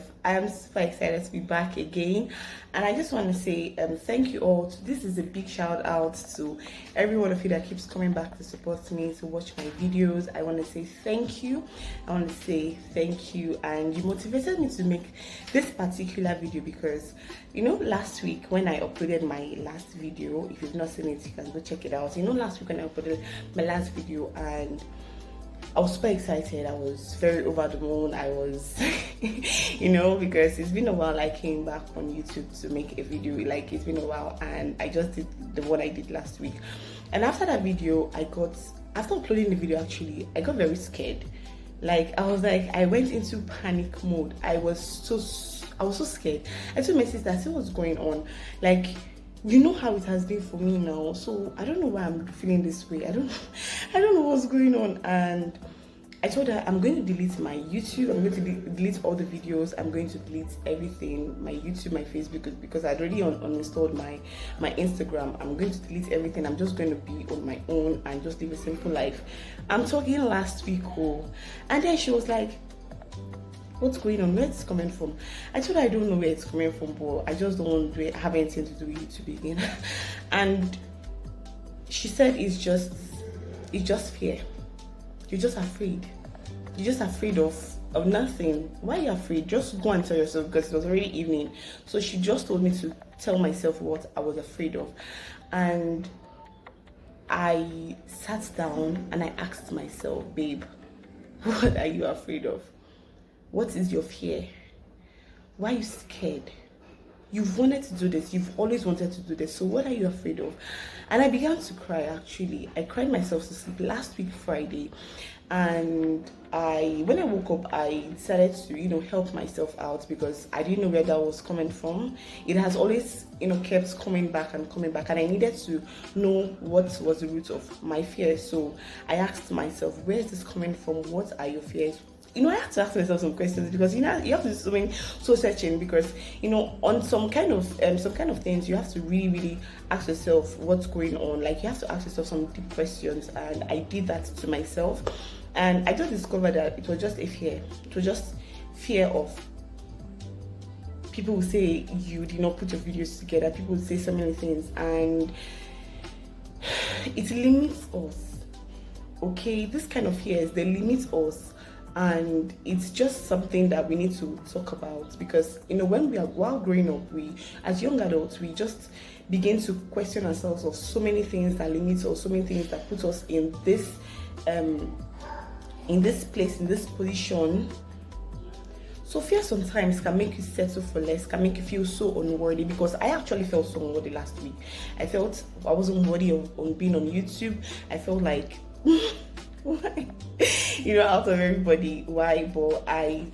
life. I am super excited to be back again, and I just want to say thank you all. This is a big shout out to every one of you that keeps coming back to support me, to watch my videos. I want to say thank you. And you motivated me to make this particular video because last week when I uploaded my last video, if you've not seen it, you can go check it out. Last week when I uploaded my last video, and I was super excited. I was very over the moon. I was, because it's been a while I came back on YouTube to make a video. Like, it's been a while, and I just did the one I did last week. And after that video, after uploading the video, actually, I got very scared. Like, I went into panic mode. I was so scared. I told my sister, I said, what's going on? Like, you know how it has been for me now, so I don't know why I'm feeling this way. I don't know what's going on. And I told her I'm going to delete my YouTube. I'm going to delete all the videos. I'm going to delete everything, my YouTube, my Facebook, because I'd already uninstalled my Instagram. I'm going to delete everything. I'm just going to be on my own and just live a simple life. I'm talking last week, and then she was like, what's going on? Where it's coming from? I told her I don't know where it's coming from, but I just don't want to have anything to do with YouTube again. And she said it's just fear. You're just afraid. You're just afraid of nothing. Why are you afraid? Just go and tell yourself, because it was already evening. So she just told me to tell myself what I was afraid of. And I sat down and I asked myself, babe, what are you afraid of? What is your fear? Why are you scared? You've wanted to do this. You've always wanted to do this. So what are you afraid of? And I began to cry, actually. I cried myself to sleep last week, Friday. And when I woke up, I decided to, help myself out because I didn't know where that was coming from. It has always, kept coming back. And I needed to know what was the root of my fear. So I asked myself, where is this coming from? What are your fears? I have to ask myself some questions because you have to do something so searching because on some kind of things you have to really, really ask yourself what's going on. Like, you have to ask yourself some deep questions, and I did that to myself, and I just discovered that it was just a fear. It was just fear of people will say you did not put your videos together. People will say so many things, and it limits us. Okay, this kind of fears, they limit us. And it's just something that we need to talk about because while growing up, we as young adults, we just begin to question ourselves of so many things that limit us, so many things that put us in this place, in this position. So fear sometimes can make you settle for less, can make you feel so unworthy, because I actually felt so unworthy last week. I felt I wasn't worthy of being on YouTube. I felt like why? Out of everybody, why? But I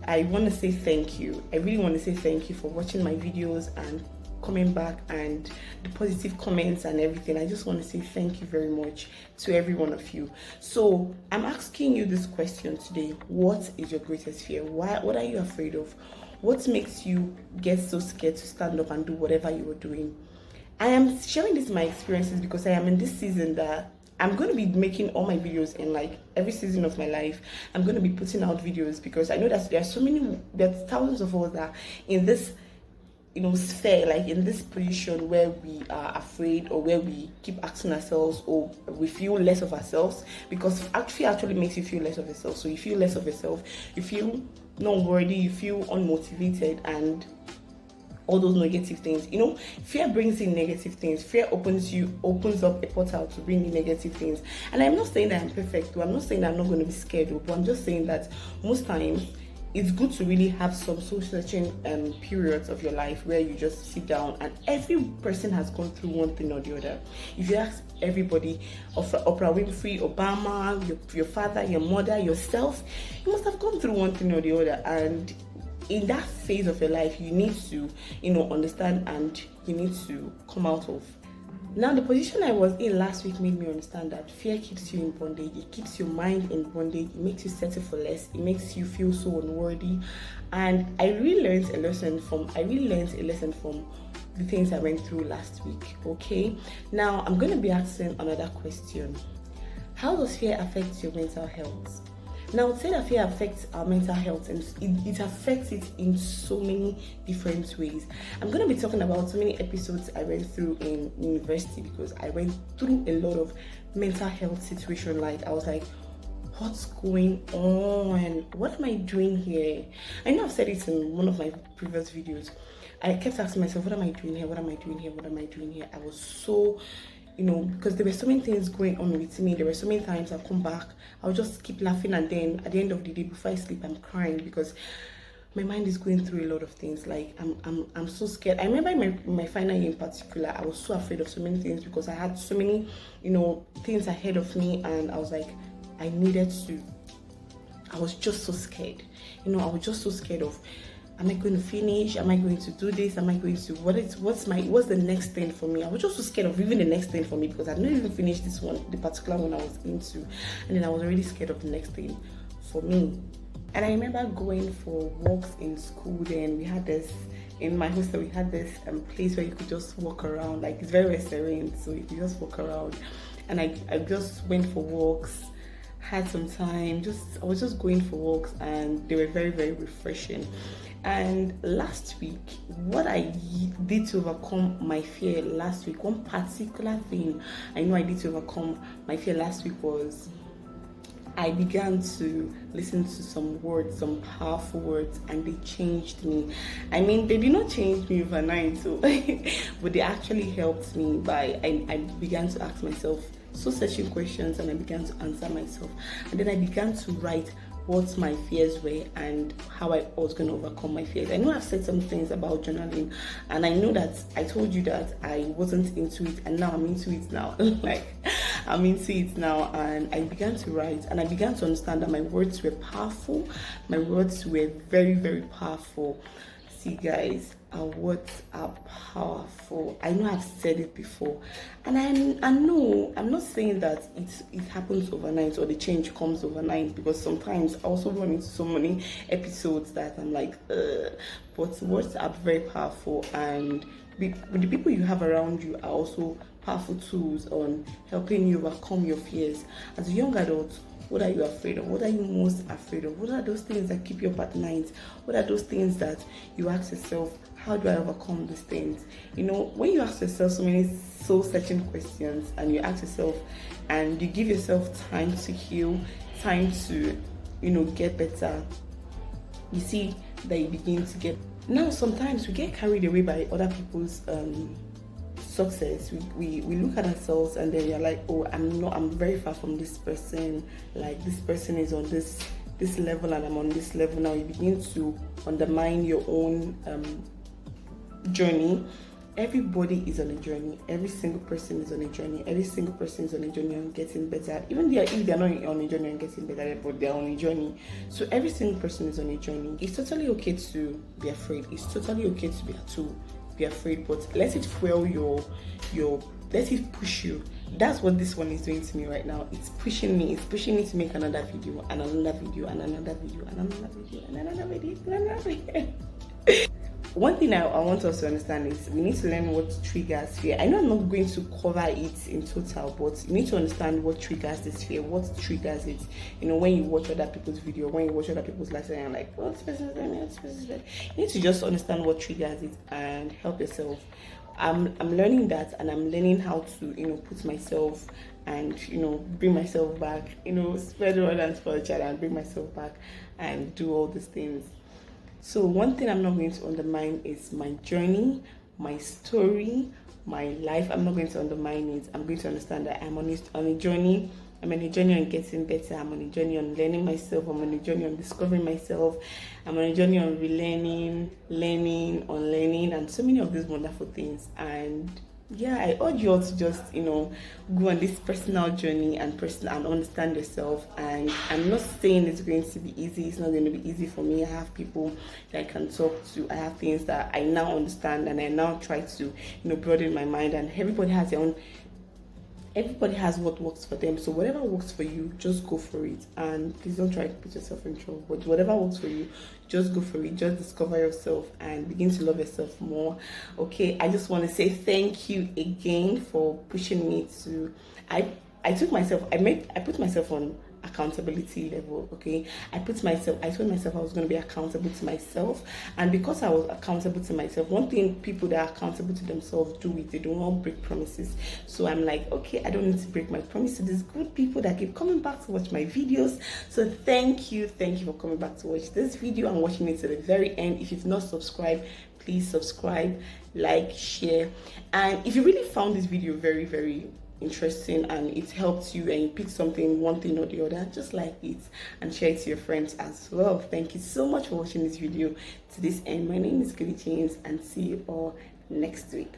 want to say thank you. I really want to say thank you for watching my videos and coming back and the positive comments and everything. I just want to say thank you very much to every one of you. So I'm asking you this question today. What is your greatest fear? What are you afraid of? What makes you get so scared to stand up and do whatever you are doing? I am sharing this my experiences because I am in this season that I'm going to be making all my videos in like every season of my life. I'm going to be putting out videos because I know that there's thousands of us that are in this, sphere, like in this position where we are afraid or where we keep asking ourselves or we feel less of ourselves, because actually makes you feel less of yourself. So you feel less of yourself, you feel not worthy, you feel unmotivated, and all those negative things. Fear brings in negative things. Fear opens up a portal to bring in negative things. And I'm not saying that I'm perfect, or I'm not saying that I'm not going to be scared, but I'm just saying that most times it's good to really have some soul searching periods of your life where you just sit down, and every person has gone through one thing or the other. If you ask everybody, Oprah Winfrey, Obama, your father, your mother, yourself, you must have gone through one thing or the other. And in that phase of your life, you need to, understand, and you need to come out of. Now, the position I was in last week made me understand that fear keeps you in bondage. It keeps your mind in bondage. It makes you settle for less. It makes you feel so unworthy. And I really learned a lesson from the things I went through last week. Okay. Now, I'm going to be asking another question. How does fear affect your mental health? Now, say that fear affects our mental health, and it affects it in so many different ways. I'm going to be talking about so many episodes I went through in university, because I went through a lot of mental health situation. Like, I was like, what's going on? What am I doing here? I know I've said it in one of my previous videos. I kept asking myself, what am I doing here? What am I doing here? What am I doing here? I was so, because there were so many things going on with me. There were so many times I'll come back, I'll just keep laughing, and then at the end of the day, before I sleep, I'm crying because my mind is going through a lot of things. Like, I'm so scared. I remember in my final year in particular, I was so afraid of so many things because I had so many, things ahead of me, and I was like, I was just so scared. I was just so scared of, am I going to finish? Am I going to do this? Am I going to, what's the next thing for me? I was just so scared of even the next thing for me, because I'd not even finished this one, the particular one I was into. And then I was already scared of the next thing for me. And I remember going for walks in school. Then we had this, in my hostel, we had this place where you could just walk around. Like, it's very, very serene, so you could just walk around. And I just went for walks, had some time, I was just going for walks, and they were very, very refreshing. And last week, what I did to overcome my fear last week, one particular thing I know I did to overcome my fear last week was I began to listen to some words, some powerful words, and they changed me. I mean, they did not change me overnight, but they actually helped me I began to ask myself so searching questions, and I began to answer myself. And then I began to write what my fears were and how I was going to overcome my fears. I know I've said some things about journaling, and I know that I told you that I wasn't into it, and now I'm into it now. I'm into it now, and I began to write, and I began to understand that my words were powerful. My words were very, very powerful. See, guys, our words are powerful. I know I've said it before, and I know I'm not saying that it happens overnight or the change comes overnight, because sometimes I also run into so many episodes that I'm like, but words are very powerful, and the people you have around you are also powerful tools on helping you overcome your fears. As a young adult, what are you afraid of? What are you most afraid of? What are those things that keep you up at night? What are those things that you ask yourself, how do I overcome these things? When you ask yourself so many soul-searching questions, and you ask yourself, and you give yourself time to heal, time to, get better, you see that you begin to get. Now, sometimes we get carried away by other people's success. We look at ourselves, and then you're like, oh, I'm very far from this person. Like, this person is on this level, and I'm on this level. Now you begin to undermine your own journey. Everybody is on a journey. Every single person is on a journey. Every single person is on a journey on getting better. Even if they're not on a journey on getting better, but they're on a journey. So every single person is on a journey. It's totally okay to be afraid. It's totally okay to be afraid, but let it fuel your let it push you. That's what this one is doing to me right now. It's pushing me to make another video, and another video, and another video, and another video, and another video, and another video. One thing I want us to understand is we need to learn what triggers fear. I know I'm not going to cover it in total, but you need to understand what triggers this fear, what triggers it. When you watch other people's video, when you watch other people's lives, and you're like, well, this person is doing it, this person is doing it. You need to just understand what triggers it and help yourself. I'm learning that, and I'm learning how to, put myself and, bring myself back, spread the word and spoil the child, and bring myself back and do all these things. So one thing I'm not going to undermine is my journey, my story, my life. I'm not going to undermine it. I'm going to understand that I'm on a journey. I'm on a journey on getting better. I'm on a journey on learning myself. I'm on a journey on discovering myself. I'm on a journey on relearning, learning, unlearning, and so many of these wonderful things. And yeah, I urge you all to just, go on this personal journey and understand yourself. And I'm not saying it's going to be easy. It's not going to be easy for me. I have people that I can talk to. I have things that I now understand, and I now try to, broaden my mind. And everybody has their own. Everybody has what works for them. So whatever works for you, just go for it. And please don't try to put yourself in trouble. But whatever works for you, just go for it. Just discover yourself and begin to love yourself more. Okay, I just want to say thank you again for pushing me to. I I put myself on accountability level. Okay, I told myself I was going to be accountable to myself, and because I was accountable to myself, one thing people that are accountable to themselves do is they don't want to break promises. So I'm like, okay, I don't need to break my promise to these good people that keep coming back to watch my videos. So thank you for coming back to watch this video and watching it to the very end. If you've not subscribed, please subscribe, like, share, and if you really found this video very, very interesting and it helped you and you picked something, one thing or the other, just like it and share it to your friends as well. Thank you so much for watching this video to this end. My name is Goody James, and see you all next week.